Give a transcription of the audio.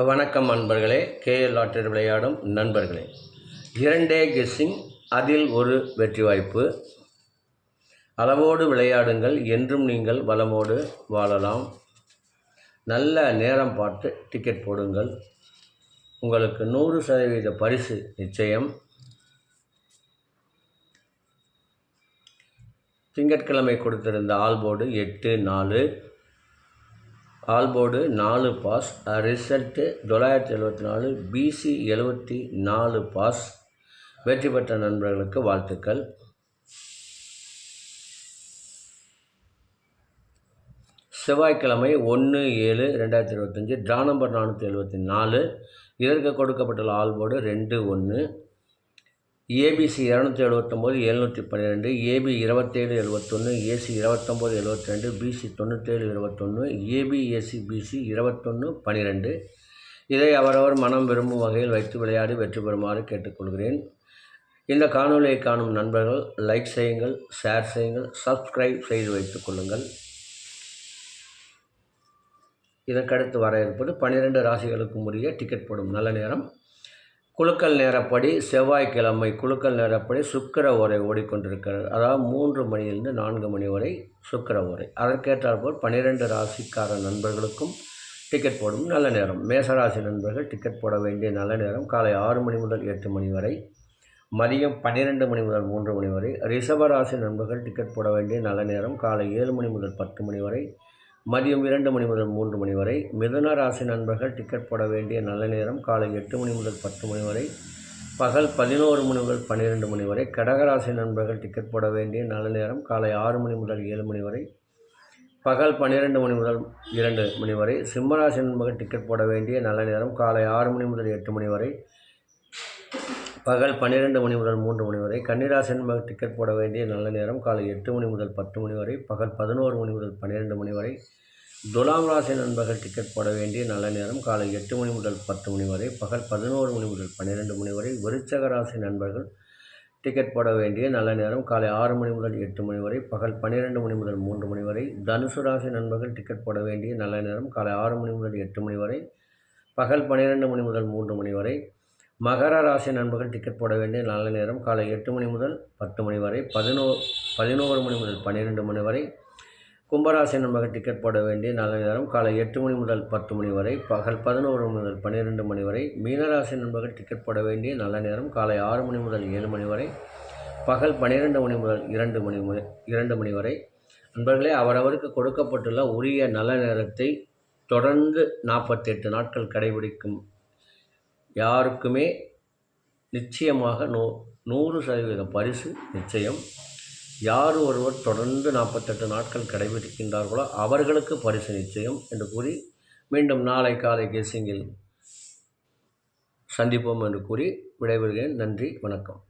வணக்கம் நண்பர்களே. KL lottery விளையாடும் நண்பர்களே, 2 கெஸ்ஸிங், அதில் ஒரு வெற்றி வாய்ப்பு. அளவோடு விளையாடுங்கள், என்றும் நீங்கள் வளமோடு வாழலாம். நல்ல நேரம் பார்த்து டிக்கெட் போடுங்கள், உங்களுக்கு 100% பரிசு நிச்சயம். திங்கட்கிழமை கொடுத்திருந்த all board 8-4, all board 4 pass, result 974, BC 74 pass. வெற்றி பெற்ற நண்பர்களுக்கு வாழ்த்துக்கள். செவ்வாய்க்கிழமை 1/7/2025, ட்ரா நம்பர் 474. இதற்கு கொடுக்கப்பட்டுள்ள all board 2-1, ABC 279, 712, AB 2771, AC 2972, BC 9721, AB AC BC 2112. இதை அவரவர் மனம் விரும்பும் வகையில் வைத்து விளையாடி வெற்றி பெறுமாறு கேட்டுக்கொள்கிறேன். இந்த காணொலியை காணும் நண்பர்கள் லைக் செய்யுங்கள், ஷேர் செய்யுங்கள், சப்ஸ்கிரைப் செய்து வைத்துக் கொள்ளுங்கள். இதற்கடுத்து வர இருப்பது 12 ராசிகளுக்கும் உரிய டிக்கெட் போடும் நல்ல நேரம். குலுக்கல் நேரப்படி செவ்வாய்க்கிழமை குலுக்கல் நேரப்படி சுக்கிர ஓரை ஓடிக்கொண்டிருக்கிறது. அதாவது 3 மணியிலிருந்து 4 மணி வரை சுக்கிர ஓரை. அதற்கேற்றாற்போல் 12 ராசிக்கார நண்பர்களுக்கும் டிக்கெட் போடும் நல்ல நேரம். மேசராசி நண்பர்கள் டிக்கெட் போட வேண்டிய நல்ல நேரம் காலை 6 மணி முதல் 8 மணி வரை, மதியம் 12 மணி முதல் 3 மணி வரை. ரிஷபராசி நண்பர்கள் டிக்கெட் போட வேண்டிய நல்ல நேரம் காலை 7 மணி முதல் 10 மணி வரை, மதியம் 2 மணி முதல் 3 மணி வரை. மிதுன ராசி நண்பர்கள் டிக்கெட் போட வேண்டிய நல்ல நேரம் காலை 8 மணி முதல் 10 மணி வரை, பகல் 11 மணி முதல் 12 மணி வரை. கடகராசி நண்பர்கள் டிக்கெட் போட வேண்டிய நல்ல நேரம் காலை 6 மணி முதல் 7 மணி வரை, பகல் 12 மணி முதல் 2 மணி வரை. சிம்மராசி நண்பர்கள் டிக்கெட் போட வேண்டிய நல்ல நேரம் காலை 6 மணி முதல் 8 மணி வரை, பகல் 12 மணி முதல் 3 மணி வரை. கன்னிராசி நண்பர்கள் டிக்கெட் போட வேண்டிய நல்ல நேரம் காலை 8 மணி முதல் 10 மணி வரை, பகல் 11 மணி முதல் 12 மணி வரை. துலாம் ராசி நண்பர்கள் டிக்கெட் போட வேண்டிய நல்ல நேரம் காலை 8 மணி முதல் 10 மணி வரை, பகல் 11 மணி முதல் 12 மணி வரை. விருச்சிக ராசி நண்பர்கள் டிக்கெட் போட வேண்டிய நல்ல நேரம் காலை 6 மணி முதல் 8 மணி வரை, பகல் 12 மணி முதல் 3 மணி வரை. தனுசு ராசி நண்பர்கள் டிக்கெட் போட வேண்டிய நல்ல நேரம் காலை 6 மணி முதல் 8 மணி வரை, பகல் 12 மணி முதல் 3 மணி வரை. மகர ராசி நண்பர்கள் டிக்கெட் போட வேண்டிய நல்ல நேரம் காலை 8 மணி முதல் 10 மணி வரை, 11 மணி முதல் 12 மணி வரை. கும்பராசி நண்பர்கள் டிக்கெட் போட வேண்டிய நல்ல நேரம் காலை 8 மணி முதல் 10 மணி வரை, பகல் 11 முதல் 12 மணி வரை. மீனராசி நண்பர்கள் டிக்கெட் போட வேண்டிய நல்ல நேரம் காலை 6 மணி முதல் 7 மணி வரை, பகல் 12 மணி முதல் 2 மணி வரை. நண்பர்களே, அவரவருக்கு கொடுக்கப்பட்டுள்ள உரிய நல்ல நேரத்தை தொடர்ந்து 48 நாட்கள் கடைபிடிக்கும் யாருக்குமே நிச்சயமாக 100% பரிசு நிச்சயம். யார் ஒருவர் தொடர்ந்து 48 நாட்கள் கடைபிடிக்கின்றார்களோ அவர்களுக்கு பரிசு நிச்சயம் என்று கூறி, மீண்டும் நாளை காலை கெஸ்ஸிங்கில் சந்திப்போம் என்று கூறி விடைபெறுகிறேன். நன்றி, வணக்கம்.